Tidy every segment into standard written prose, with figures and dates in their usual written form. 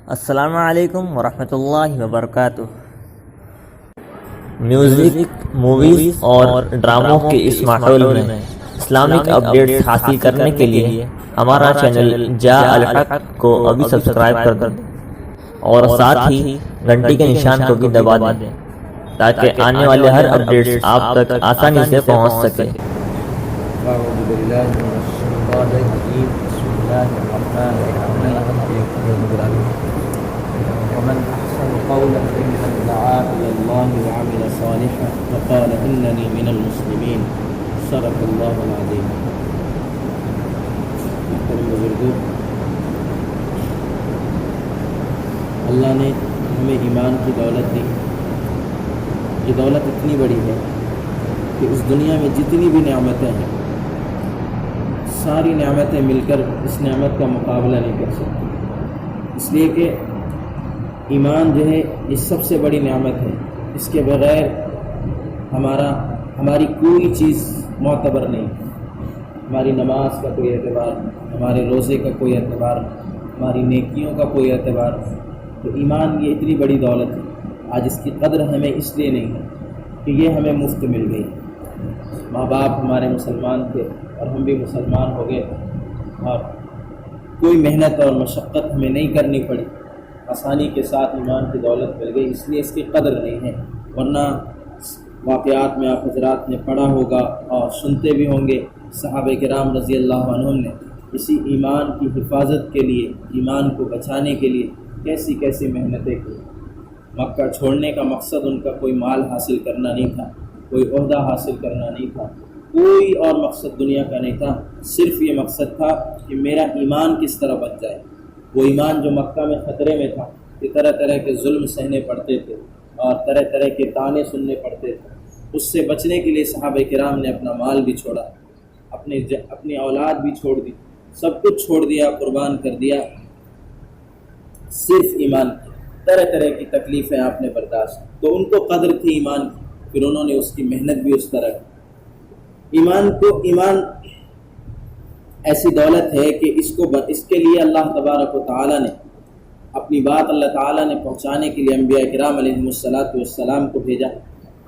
السلام علیکم ورحمۃ اللہ وبرکاتہ۔ میوزک، موویز اور ڈراموں کے اس ماحول میں اسلامک اپڈیٹس حاصل کرنے کے لیے ہمارا چینل جا الحق کو ابھی سبسکرائب کر دیں اور ساتھ ہی گھنٹی کے نشان کو بھی دبا دیں تاکہ آنے والے ہر اپڈیٹس آپ تک آسانی سے پہنچ سکے۔ اعوذ باللہ من الشیطان الرجیم، بسم اللہ الرحمن الرحیم۔ ومن احسن قولا ممن دعا الى الله وعمل صالحا وقال انني من المسلمین، صدق اللہ العظیم۔ محترم بزرگوں، اللہ نے ہمیں ایمان کی دولت دی۔ یہ دولت اتنی بڑی ہے کہ اس دنیا میں جتنی بھی نعمتیں ہیں، ساری نعمتیں مل کر اس نعمت کا مقابلہ نہیں کر سکتی، اس لیے کہ ایمان جو ہے یہ سب سے بڑی نعمت ہے۔ اس کے بغیر ہماری کوئی چیز معتبر نہیں، ہماری نماز کا کوئی اعتبار، ہمارے روزے کا کوئی اعتبار، ہماری نیکیوں کا کوئی اعتبار۔ تو ایمان یہ اتنی بڑی دولت ہے، آج اس کی قدر ہمیں اس لیے نہیں ہے کہ یہ ہمیں مفت مل گئی۔ ماں باپ ہمارے مسلمان تھے اور ہم بھی مسلمان ہو گئے، اور کوئی محنت اور مشقت ہمیں نہیں کرنی پڑی، آسانی کے ساتھ ایمان کی دولت مل گئی، اس لیے اس کی قدر نہیں ہے۔ ورنہ واقعات میں آپ حضرات نے پڑھا ہوگا اور سنتے بھی ہوں گے، صحابہ کرام رضی اللہ عنہم نے اسی ایمان کی حفاظت کے لیے، ایمان کو بچانے کے لیے کیسی کیسی محنتیں کی۔ مکہ چھوڑنے کا مقصد ان کا کوئی مال حاصل کرنا نہیں تھا، کوئی عہدہ حاصل کرنا نہیں تھا، کوئی اور مقصد دنیا کا نہیں تھا، صرف یہ مقصد تھا کہ میرا ایمان کس طرح بچ جائے۔ وہ ایمان جو مکہ میں خطرے میں تھا، کہ طرح طرح کے ظلم سہنے پڑتے تھے اور طرح طرح کے طعنے سننے پڑتے تھے، اس سے بچنے کے لیے صحابہ کرام نے اپنا مال بھی چھوڑا، اپنی اولاد بھی چھوڑ دی، سب کچھ چھوڑ دیا، قربان کر دیا، صرف ایمان کی۔ طرح طرح کی تکلیفیں آپ نے برداشت، تو ان کو قدر تھی ایمان کی، پھر انہوں نے اس کی محنت بھی اس طرح کی۔ ایمان ایسی دولت ہے کہ اس کے لیے اللہ تبارک و تعالیٰ نے اپنی بات اللہ تعالیٰ نے پہنچانے کے لیے انبیاء کرام علیہم السلام کو بھیجا۔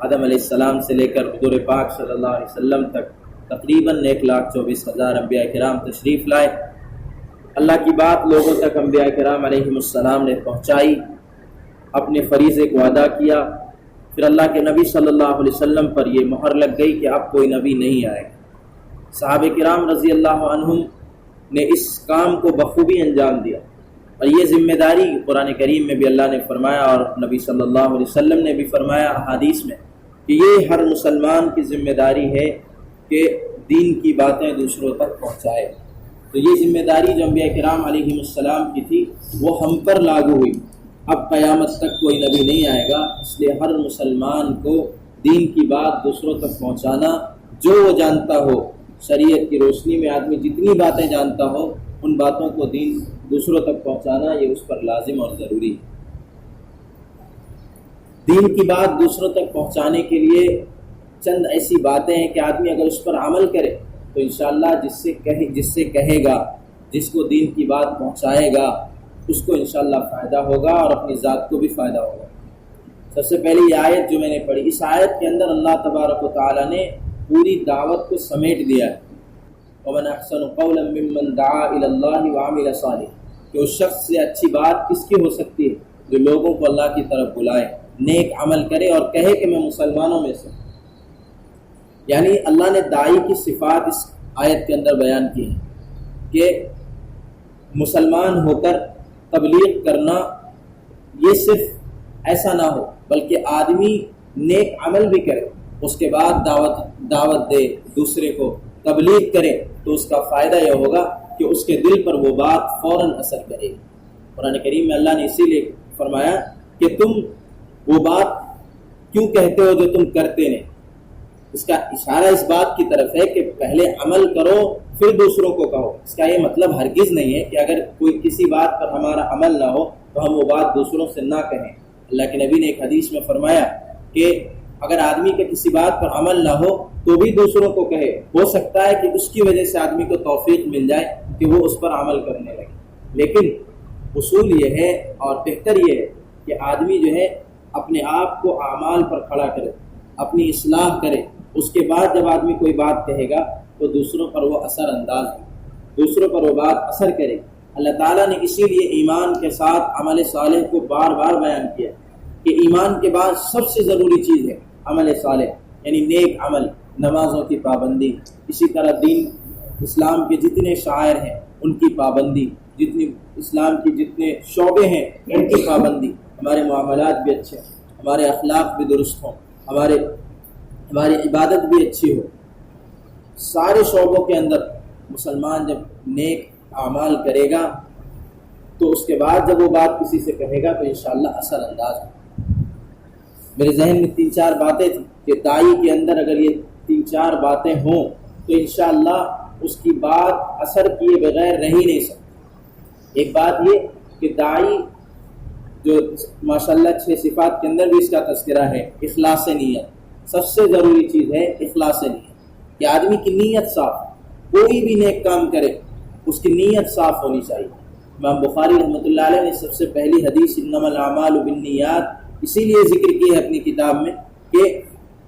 آدم علیہ السلام سے لے کر حضور پاک صلی اللہ علیہ وسلم تک تقریباً 1,24,000 انبیاء کرام تشریف لائے۔ اللہ کی بات لوگوں تک انبیاء کرام علیہم السلام نے پہنچائی، اپنے فریضے کو ادا کیا۔ پھر اللہ کے نبی صلی اللہ علیہ وسلم پر یہ مہر لگ گئی کہ اب کوئی نبی نہیں آئے گا۔ صحابہ کرام رضی اللہ عنہم نے اس کام کو بخوبی انجام دیا، اور یہ ذمہ داری قرآن کریم میں بھی اللہ نے فرمایا اور نبی صلی اللہ علیہ وسلم نے بھی فرمایا احادیث میں کہ یہ ہر مسلمان کی ذمہ داری ہے کہ دین کی باتیں دوسروں تک پہنچائے۔ تو یہ ذمہ داری جو انبیاء کرام علیہم السلام کی تھی وہ ہم پر لاگو ہوئی۔ اب قیامت تک کوئی نبی نہیں آئے گا، اس لیے ہر مسلمان کو دین کی بات دوسروں تک پہنچانا، جو وہ جانتا ہو، شریعت کی روشنی میں آدمی جتنی باتیں جانتا ہو ان باتوں کو دین دوسروں تک پہنچانا یہ اس پر لازم اور ضروری ہے۔ دین کی بات دوسروں تک پہنچانے کے لیے چند ایسی باتیں ہیں کہ آدمی اگر اس پر عمل کرے تو انشاءاللہ جس سے کہے گا، جس کو دین کی بات پہنچائے گا، اس کو انشاءاللہ فائدہ ہوگا اور اپنی ذات کو بھی فائدہ ہوگا۔ سب سے پہلے یہ آیت جو میں نے پڑھی، اس آیت کے اندر اللہ تبارک و تعالیٰ نے پوری دعوت کو سمیٹ دیا ہے۔ وَمَنْ أَحْسَنُ قَوْلًا مِّمَّنْ دَعَا إِلَى اللَّهِ وَعَمِلَ صَالِحًا، کہ اس شخص سے اچھی بات کس کی ہو سکتی ہے جو لوگوں کو اللہ کی طرف بلائے، نیک عمل کرے اور کہے کہ میں مسلمانوں میں سے۔ یعنی اللہ نے داعی کی صفات اس آیت کے اندر بیان کی ہیں کہ مسلمان ہو کر تبلیغ کرنا یہ صرف ایسا نہ ہو، بلکہ آدمی نیک عمل بھی کرے، اس کے بعد دعوت دے، دوسرے کو تبلیغ کرے، تو اس کا فائدہ یہ ہوگا کہ اس کے دل پر وہ بات فوراً اثر کرے گی۔ قرآن کریم میں اللہ نے اسی لیے فرمایا کہ تم وہ بات کیوں کہتے ہو جو تم کرتے نہیں۔ اس کا اشارہ اس بات کی طرف ہے کہ پہلے عمل کرو پھر دوسروں کو کہو۔ اس کا یہ مطلب ہرگز نہیں ہے کہ اگر کوئی کسی بات پر ہمارا عمل نہ ہو تو ہم وہ بات دوسروں سے نہ کہیں۔ اللہ کے نبی نے ایک حدیث میں فرمایا کہ اگر آدمی کے کسی بات پر عمل نہ ہو تو بھی دوسروں کو کہے، ہو سکتا ہے کہ اس کی وجہ سے آدمی کو توفیق مل جائے کہ وہ اس پر عمل کرنے لگے، لیکن اصول یہ ہے اور بہتر یہ ہے کہ آدمی جو ہے اپنے آپ کو اعمال پر کھڑا کرے، اپنی اصلاح کرے، اس کے بعد جب آدمی کوئی بات کہے گا تو دوسروں پر وہ اثر انداز ہو، دوسروں پر وہ بات اثر کرے۔ اللہ تعالیٰ نے اسی لیے ایمان کے ساتھ عمل صالح کو بار بار بیان کیا کہ ایمان کے بعد سب سے ضروری چیز ہے عمل صالح، یعنی نیک عمل، نمازوں کی پابندی، اسی طرح دین اسلام کے جتنے شعائر ہیں ان کی پابندی، جتنی اسلام کی جتنے شعبے ہیں ان کی پابندی، ہمارے معاملات بھی اچھے ہوں، ہمارے اخلاق بھی درست ہوں، ہماری عبادت بھی اچھی ہو۔ سارے شعبوں کے اندر مسلمان جب نیک اعمال کرے گا تو اس کے بعد جب وہ بات کسی سے کہے گا تو انشاءاللہ اثر انداز ہو۔ میرے ذہن میں 3-4 باتیں تھیں کہ داعی کے اندر اگر یہ 3-4 باتیں ہوں تو انشاءاللہ اس کی بات اثر کیے بغیر رہ ہی نہیں سکتی۔ ایک بات یہ کہ داعی جو ماشاءاللہ 6 صفات کے اندر بھی اس کا تذکرہ ہے، اخلاص نیت، سب سے ضروری چیز ہے اخلاص نیت، کہ آدمی کی نیت صاف، کوئی بھی نیک کام کرے اس کی نیت صاف ہونی چاہیے۔ امام بخاری رحمۃ اللہ علیہ نے سب سے پہلی حدیث انما الاعمال بالنیات اسی لیے ذکر کی ہے اپنی کتاب میں کہ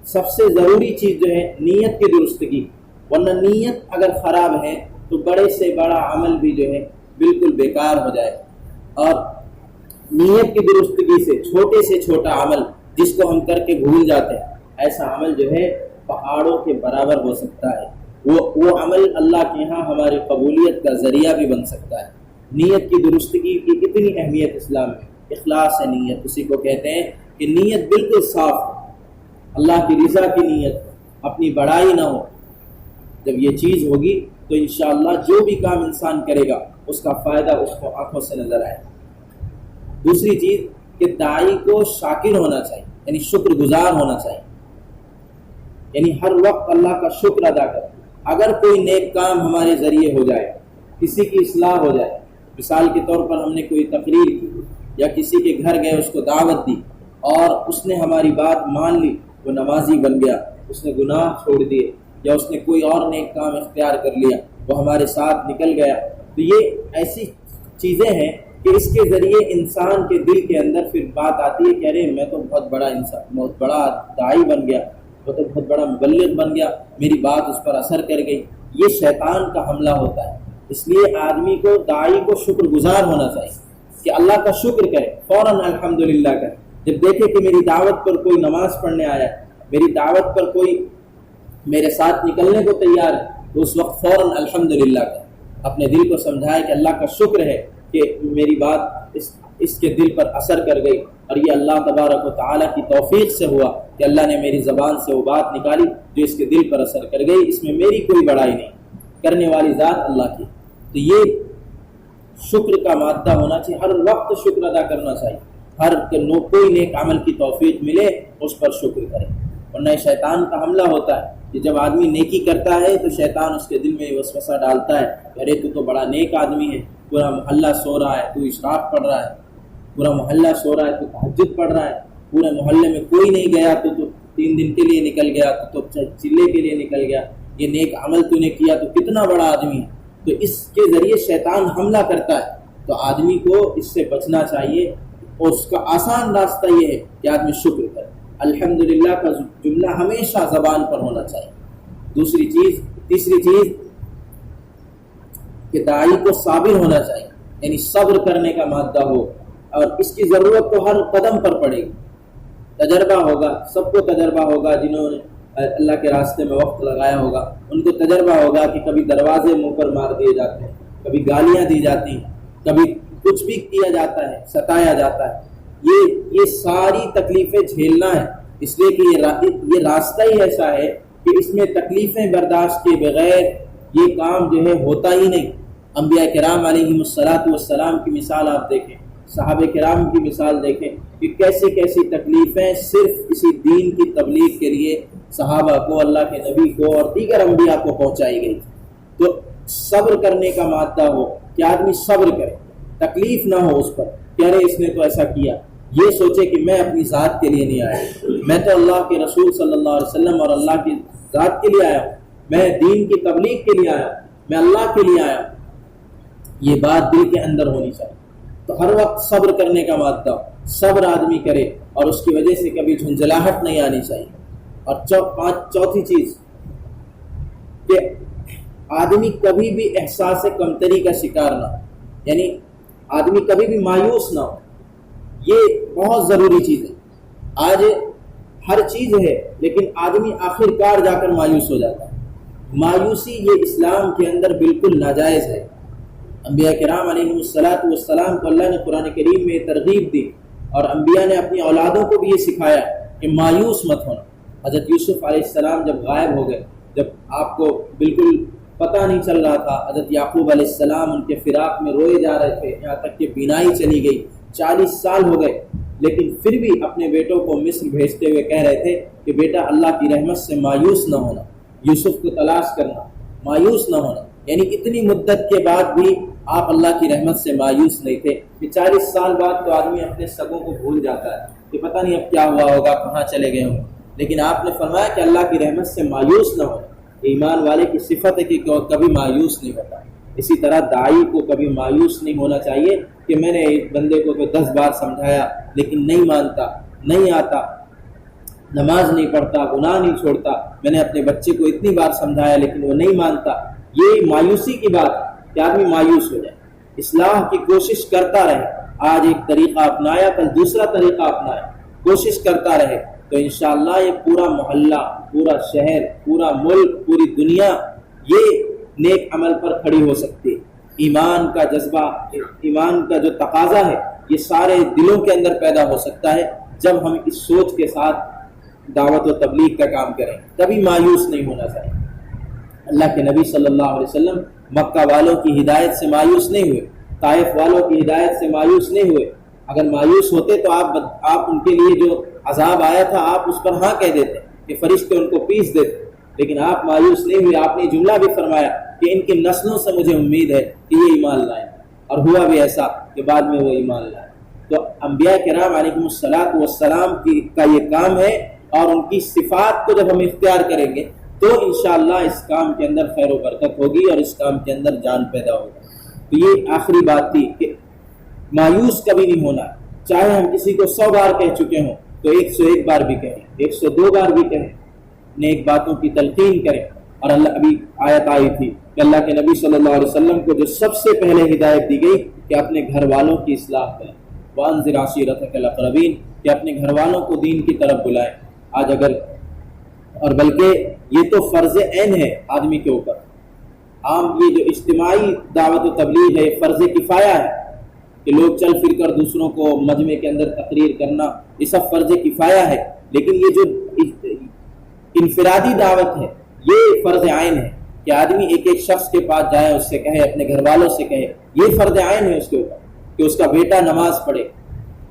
سب سے ضروری چیز جو ہے نیت کی درستگی، ورنہ نیت اگر خراب ہے تو بڑے سے بڑا عمل بھی جو ہے بالکل بیکار ہو جائے۔ اور نیت کی درستگی سے چھوٹا عمل جس کو ہم کر کے بھول جاتے ہیں، ایسا عمل جو ہے پہاڑوں کے برابر ہو سکتا ہے، وہ عمل اللہ کے ہاں ہماری قبولیت کا ذریعہ بھی بن سکتا ہے۔ نیت کی درستگی کی کتنی اہمیت اسلام میں، اخلاص ہے نیت، اسی کو کہتے ہیں کہ نیت بالکل صاف ہو، اللہ کی رضا کی نیت، اپنی بڑائی نہ ہو۔ جب یہ چیز ہوگی تو انشاءاللہ جو بھی کام انسان کرے گا اس کا فائدہ اس کو آنکھوں سے نظر آئے۔ دوسری چیز کہ داعی کو شاکر ہونا چاہیے، یعنی شکر گزار ہونا چاہیے، یعنی ہر وقت اللہ کا شکر ادا کر۔ اگر کوئی نیک کام ہمارے ذریعے ہو جائے، کسی کی اصلاح ہو جائے، مثال کے طور پر ہم نے کوئی تقریر کی یا کسی کے گھر گئے، اس کو دعوت دی اور اس نے ہماری بات مان لی، وہ نمازی بن گیا، اس نے گناہ چھوڑ دیے، یا اس نے کوئی اور نیک کام اختیار کر لیا، وہ ہمارے ساتھ نکل گیا، تو یہ ایسی چیزیں ہیں کہ اس کے ذریعے انسان کے دل کے اندر پھر بات آتی ہے کہ ارے میں تو بہت بڑا انسان، بہت بڑا داعی بن گیا، وہ تو بہت بڑا مبلغ بن گیا، میری بات اس پر اثر کر گئی۔ یہ شیطان کا حملہ ہوتا ہے۔ اس لیے آدمی کو، داعی کو شکر گزار ہونا چاہیے کہ اللہ کا شکر کرے، فوراً الحمدللہ کرے۔ جب دیکھے کہ میری دعوت پر کوئی نماز پڑھنے آیا، میری دعوت پر کوئی میرے ساتھ نکلنے کو تیار ہے، تو اس وقت فوراً الحمدللہ کرے، اپنے دل کو سمجھائے کہ اللہ کا شکر ہے کہ میری بات اس کے دل پر اثر کر گئی، اور یہ اللہ تبارک و تعالیٰ کی توفیق سے ہوا کہ اللہ نے میری زبان سے وہ بات نکالی جو اس کے دل پر اثر کر گئی، اس میں میری کوئی بڑائی نہیں، کرنے والی ذات اللہ کی۔ تو یہ شکر کا مادہ ہونا چاہیے، ہر وقت شکر ادا کرنا چاہیے، کوئی نیک عمل کی توفیق ملے اس پر شکر کرے، ورنہ شیطان کا حملہ ہوتا ہے کہ جب آدمی نیکی کرتا ہے تو شیطان اس کے دل میں وسوسہ ڈالتا ہے کہ ارے تو بڑا نیک آدمی ہے، پورا محلہ سو رہا ہے، تو اشراق پڑھ رہا ہے، پورا محلہ سو رہا ہے تو تہجد پڑھ رہا ہے، پورے محلے میں کوئی نہیں گیا تو 3 دن کے لیے نکل گیا، تو چلے کے لیے نکل گیا، یہ نیک عمل تو نے کیا تو کتنا بڑا آدمی ہے۔ تو اس کے ذریعے شیطان حملہ کرتا ہے، تو آدمی کو اس سے بچنا چاہیے، اور اس کا آسان راستہ یہ ہے کہ آدمی شکر کرے، الحمدللہ کا جملہ ہمیشہ زبان پر ہونا چاہیے۔ تیسری چیز کہ داعی کو صابر ہونا چاہیے، یعنی صبر کرنے کا مادہ ہو، اور اس کی ضرورت تو ہر قدم پر پڑے گی۔ تجربہ ہوگا، سب کو تجربہ ہوگا، جنہوں نے اللہ کے راستے میں وقت لگایا ہوگا ان کو تجربہ ہوگا کہ کبھی دروازے منہ پر مار دیے جاتے ہیں، کبھی گالیاں دی جاتی ہیں، کبھی کچھ بھی کیا جاتا ہے، ستایا جاتا ہے۔ یہ ساری تکلیفیں جھیلنا ہے، اس لیے کہ یہ راستہ ہی ایسا ہے کہ اس میں تکلیفیں برداشت کے بغیر یہ کام جو ہے ہوتا ہی نہیں۔ انبیاء کرام علیہم الصلاۃ کی مثال آپ دیکھیں، صحابہ کرام کی مثال دیکھیں کہ کیسی کیسی تکلیفیں صرف اسی دین کی تبلیغ کے لیے صحابہ کو، اللہ کے نبی کو اور دیگر انبیاء کو پہنچائی گئی۔ تو صبر کرنے کا مادہ ہو کہ آدمی صبر کرے، تکلیف نہ ہو اس پر کہ ارے اس نے تو ایسا کیا، یہ سوچے کہ میں اپنی ذات کے لیے نہیں آیا، میں تو اللہ کے رسول صلی اللہ علیہ وسلم اور اللہ کی ذات کے لیے آیا ہوں، میں دین کی تبلیغ کے لیے آیا ہوں، میں اللہ کے لیے آیا ہوں۔ یہ بات دل کے اندر ہونی چاہیے۔ تو ہر وقت صبر کرنے کا مادہ ہو، صبر آدمی کرے اور اس کی وجہ سے کبھی جھنجھلاہٹ نہیں آنی چاہیے۔ اور چوتھی چیز کہ آدمی کبھی بھی احساس کمتری کا شکار نہ ہو، یعنی آدمی کبھی بھی مایوس نہ ہو، یہ بہت ضروری چیز ہے۔ آج ہر چیز ہے لیکن آدمی آخر کار جا کر مایوس ہو جاتا ہے۔ مایوسی یہ اسلام کے اندر بالکل ناجائز ہے۔ انبیاء کرام علیہ السلام کو اللہ نے قرآن کریم میں ترغیب دی اور انبیاء نے اپنی اولادوں کو بھی یہ سکھایا کہ مایوس مت ہونا۔ حضرت یوسف علیہ السلام جب غائب ہو گئے، جب آپ کو بالکل پتہ نہیں چل رہا تھا، حضرت یعقوب علیہ السلام ان کے فراق میں روئے جا رہے تھے، یہاں تک کہ بینائی چلی گئی، 40 سال ہو گئے، لیکن پھر بھی اپنے بیٹوں کو مصر بھیجتے ہوئے کہہ رہے تھے کہ بیٹا اللہ کی رحمت سے مایوس نہ ہونا، یوسف کو تلاش کرنا، مایوس نہ ہونا۔ یعنی اتنی مدت کے بعد بھی آپ اللہ کی رحمت سے مایوس نہیں تھے۔ کہ 40 سال بعد تو آدمی اپنے سگوں کو بھول جاتا ہے کہ پتہ نہیں اب کیا ہوا ہوگا، کہاں چلے گئے ہوں، لیکن آپ نے فرمایا کہ اللہ کی رحمت سے مایوس نہ ہونا۔ ایمان والے کی صفت ہے کہ کبھی مایوس نہیں ہوتا۔ اسی طرح داعی کو کبھی مایوس نہیں ہونا چاہیے کہ میں نے ایک بندے کو 10 بار سمجھایا لیکن نہیں مانتا، نہیں آتا، نماز نہیں پڑھتا، گناہ نہیں چھوڑتا، میں نے اپنے بچے کو اتنی بار سمجھایا لیکن وہ نہیں مانتا، یہ مایوسی کی بات ہے کہ آدمی مایوس ہو جائے۔ اصلاح کی کوشش کرتا رہے، آج ایک طریقہ اپنایا کل دوسرا طریقہ اپنایا، کوشش کرتا رہے تو انشاءاللہ یہ پورا محلہ، پورا شہر، پورا ملک، پوری دنیا یہ نیک عمل پر کھڑی ہو سکتی ہے۔ ایمان کا جذبہ، ایمان کا جو تقاضا ہے یہ سارے دلوں کے اندر پیدا ہو سکتا ہے جب ہم اس سوچ کے ساتھ دعوت و تبلیغ کا کام کریں۔ کبھی مایوس نہیں ہونا چاہیے۔ اللہ کے نبی صلی اللہ علیہ وسلم مکہ والوں کی ہدایت سے مایوس نہیں ہوئے، طائف والوں کی ہدایت سے مایوس نہیں ہوئے۔ اگر مایوس ہوتے تو آپ ان کے لیے جو عذاب آیا تھا آپ اس پر ہاں کہہ دیتے کہ فرشتے ان کو پیس دیتے، لیکن آپ مایوس نہیں ہوئے۔ آپ نے جملہ بھی فرمایا کہ ان کی نسلوں سے مجھے امید ہے کہ یہ ایمان لائیں، اور ہوا بھی ایسا کہ بعد میں وہ ایمان لائے۔ تو انبیاء کرام علیہم السلام کا یہ کام ہے، اور ان کی صفات کو جب ہم اختیار کریں گے تو انشاءاللہ اس کام کے اندر خیر و برکت ہوگی اور اس کام کے اندر جان پیدا ہوگی۔ تو یہ آخری بات تھی کہ مایوس کبھی نہیں ہونا، چاہے ہم کسی کو 100 بار کہہ چکے ہوں تو 101 بار بھی کہیں، 102 بار بھی کہیں، نیک باتوں کی تلقین کریں۔ اور اللہ ابھی آیت آئی تھی کہ اللہ کے نبی صلی اللہ علیہ وسلم کو جو سب سے پہلے ہدایت دی گئی کہ اپنے گھر والوں کی اصلاح کریں، وَأَنذِرْ عَشِيرَتَكَ الْأَقْرَبِينَ، کہ اپنے گھر والوں کو دین کی طرف بلائیں۔ آج اگر، اور بلکہ یہ تو فرض عین ہے آدمی کے اوپر، عام یہ جو اجتماعی دعوت و تبلیغ ہے فرض کفایہ ہے کہ لوگ چل پھر کر دوسروں کو مجمع کے اندر تقریر کرنا، یہ سب فرض کفایہ ہے، لیکن یہ جو انفرادی دعوت ہے یہ فرض عین ہے کہ آدمی ایک ایک شخص کے پاس جائے، اس سے کہے، اپنے گھر والوں سے کہے، یہ فرض عین ہے اس کے اوپر کہ اس کا بیٹا نماز پڑھے۔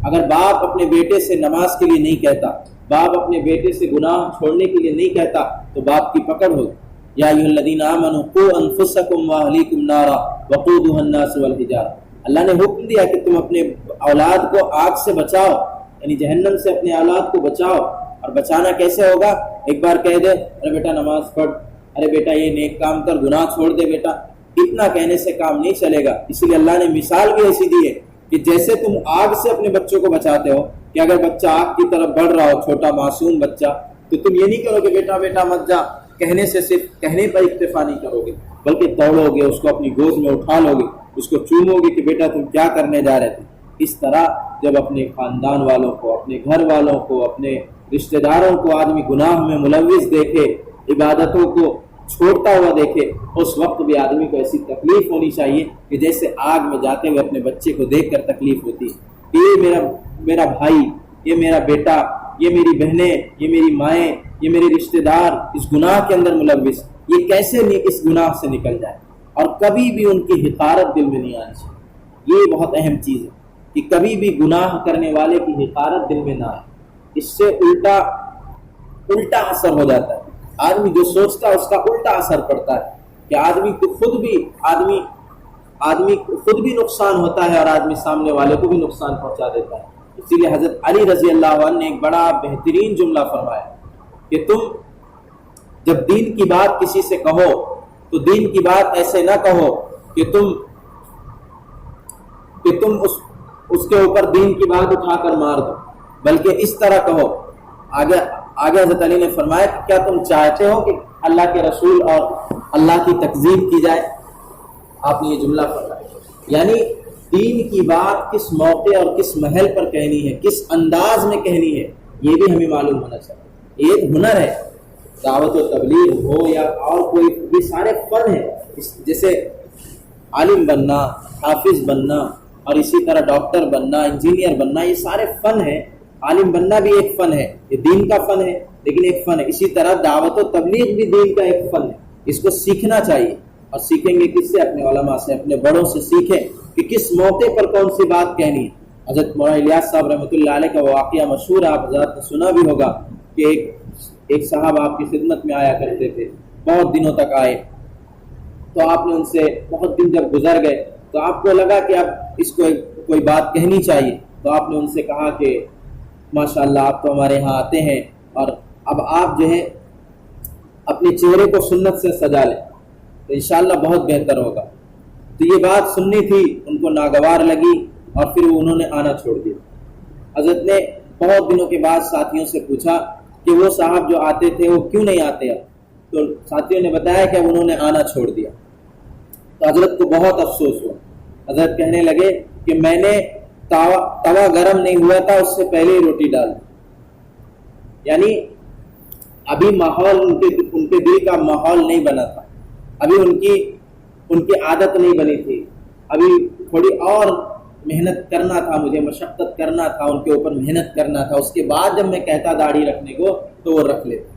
اگر باپ اپنے بیٹے سے نماز کے لیے نہیں کہتا، باپ اپنے بیٹے سے گناہ چھوڑنے کے لیے نہیں کہتا تو باپ کی پکڑ ہوگی۔ یا ایھا الذین آمنوا قوا انفسکم واہلیکم نارا وقودھا الناس والحجارہ، اللہ نے حکم دیا کہ تم اپنے اولاد کو آگ سے بچاؤ، یعنی جہنم سے اپنے اولاد کو بچاؤ۔ اور بچانا کیسے ہوگا؟ ایک بار کہہ دے ارے بیٹا نماز پڑھ، ارے بیٹا یہ نیک کام کر، گناہ چھوڑ دے بیٹا، اتنا کہنے سے کام نہیں چلے گا۔ اسی لیے اللہ نے مثال بھی ایسی دی ہے کہ جیسے تم آگ سے اپنے بچوں کو بچاتے ہو، کہ اگر بچہ آگ کی طرف بڑھ رہا ہو، چھوٹا معصوم بچہ، تو تم یہ نہیں کرو کہ بیٹا بیٹا مت جا، کہنے سے صرف کہنے پر اکتفا نہیں کرو گے، بلکہ دوڑو گے، اس کو اپنی گود میں اٹھا لو گے، اس کو چومو گے کہ بیٹا تم کیا کرنے جا رہے تھے۔ اس طرح جب اپنے خاندان والوں کو، اپنے گھر والوں کو، اپنے رشتہ داروں کو آدمی گناہ میں ملوث دیکھے، عبادتوں کو چھوڑتا ہوا دیکھے، اس وقت بھی آدمی کو ایسی تکلیف ہونی چاہیے کہ جیسے آگ میں جاتے ہوئے اپنے بچے کو دیکھ کر تکلیف ہوتی ہے کہ یہ میرا بھائی، یہ میرا بیٹا، یہ میری بہنیں، یہ میری مائیں، یہ میرے رشتہ دار اس گناہ کے اندر ملوث، یہ کیسے اس گناہ سے نکل جائے۔ اور کبھی بھی ان کی حقارت دل میں نہیں آنی چاہیے، یہ بہت اہم چیز ہے کہ کبھی بھی گناہ کرنے والے کی حقارت دل میں نہ آئے، اس سے الٹا اثر ہو جاتا ہے، آدمی جو سوچتا ہے اس کا الٹا اثر پڑتا ہے کہ آدمی کو خود بھی نقصان ہوتا ہے اور آدمی سامنے والے کو بھی نقصان پہنچا دیتا ہے۔ اسی لیے حضرت علی رضی اللہ عنہ نے ایک بڑا بہترین جملہ فرمایا کہ تم جب دین کی بات کسی سے کہو تو دین کی بات ایسے نہ کہو کہ تم اس کے اوپر دین کی بات اٹھا کر مار دو، بلکہ اس طرح کہو۔ آگے حضرت علی نے فرمایا کہ کیا تم چاہتے ہو کہ اللہ کے رسول اور اللہ کی تکذیب کی جائے؟ آپ نے یہ جملہ فرمایا، یعنی دین کی بات کس موقع اور کس محل پر کہنی ہے، کس انداز میں کہنی ہے، یہ بھی ہمیں معلوم ہونا چاہیے۔ ایک ہنر ہے، دعوت و تبلیغ ہو یا اور کوئی، یہ سارے فن ہیں، جیسے عالم بننا، حافظ بننا، اور اسی طرح ڈاکٹر بننا، انجینئر بننا، یہ سارے فن ہیں۔ عالم بننا بھی ایک فن ہے، یہ دین کا فن ہے، لیکن ایک فن ہے۔ اسی طرح دعوت و تبلیغ بھی دین کا ایک فن ہے، اس کو سیکھنا چاہیے، اور سیکھیں گے کس سے؟ اپنے علماء سے، اپنے بڑوں سے سیکھیں کہ کس موقع پر کون سی بات کہنی ہے۔ حضرت مولانا الیاس صاحب رحمۃ اللہ علیہ کا واقعہ مشہور ہے، آپ حضرات نے سنا بھی ہوگا کہ ایک صاحب آپ کی خدمت میں آیا کرتے تھے، بہت دنوں تک آئے، تو آپ نے ان سے بہت دن جب گزر گئے تو آپ کو لگا کہ اب اس کو کوئی بات کہنی چاہیے، تو آپ نے ان سے کہا کہ ماشاءاللہ آپ تو ہمارے ہاں آتے ہیں، اور اب آپ جو ہے اپنے چہرے کو سنت سے سجا لیں تو انشاءاللہ بہت بہتر ہوگا۔ تو یہ بات سننی تھی، ان کو ناگوار لگی، اور پھر انہوں نے آنا چھوڑ دیا۔ حضرت نے بہت دنوں کے بعد ساتھیوں سے پوچھا کہ وہ صاحب جو آتے تھے وہ کیوں نہیں آتے اب؟ تو ساتھیوں نے بتایا کہ انہوں نے آنا چھوڑ دیا۔ تو حضرت کو بہت افسوس ہوا۔ حضرت کہنے لگے کہ میں نے توا گرم نہیں ہوا تھا اس سے پہلے ہی روٹی ڈال دی، یعنی ابھی ماحول ان کے دل کا ماحول نہیں بنا تھا، ابھی ان کی عادت نہیں بنی تھی، ابھی تھوڑی اور محنت کرنا تھا، مجھے مشقت کرنا تھا، ان کے اوپر محنت کرنا تھا، اس کے بعد جب میں کہتا داڑھی رکھنے کو تو وہ رکھ لیتے،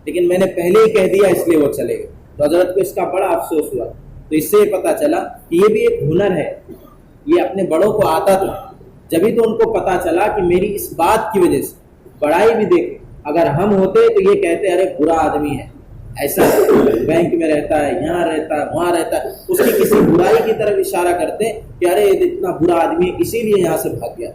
لیکن میں نے پہلے ہی کہہ دیا اس لیے وہ چلے گئے۔ تو حضرت کو اس کا بڑا افسوس ہوا۔ تو اس سے یہ پتہ چلا کہ یہ بھی ایک ہنر ہے، یہ اپنے بڑوں کو آتا تھا، جبھی تو ان کو پتہ چلا کہ میری اس بات کی وجہ سے بڑائی بھی دیکھ، اگر ہم ہوتے تو یہ کہتے ارے برا آدمی ہے، ایسا بینک میں رہتا ہے، یہاں رہتا ہے، وہاں رہتا ہے، اس کی کسی برائی کی طرف اشارہ کرتے کہ ارے یہ اتنا برا آدمی ہے اسی لیے یہاں سے بھاگ گیا۔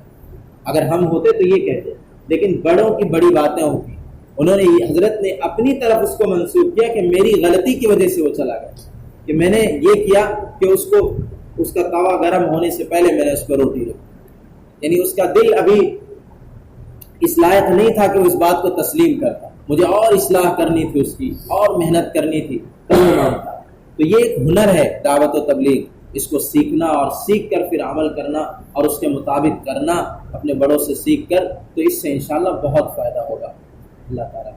اگر ہم ہوتے تو یہ کہتے، لیکن بڑوں کی بڑی باتیں ہوتی، انہوں نے حضرت نے اپنی طرف اس کو منسوخ کیا کہ میری غلطی کی وجہ سے وہ چلا گیا، کہ میں نے یہ کیا کہ اس کا توا گرم ہونے سے پہلے میں نے اس کو روٹی رکھی، یعنی اس کا دل ابھی اس لائق نہیں تھا کہ وہ اس بات کو تسلیم کرتا، مجھے اور اصلاح کرنی تھی، اس کی اور محنت کرنی تھی، تب وہ مانتا۔ تو یہ ایک ہنر ہے دعوت و تبلیغ، اس کو سیکھنا اور سیکھ کر پھر عمل کرنا اور اس کے مطابق کرنا اپنے بڑوں سے سیکھ کر، تو اس سے انشاءاللہ بہت فائدہ ہوگا۔ اللہ تعالیٰ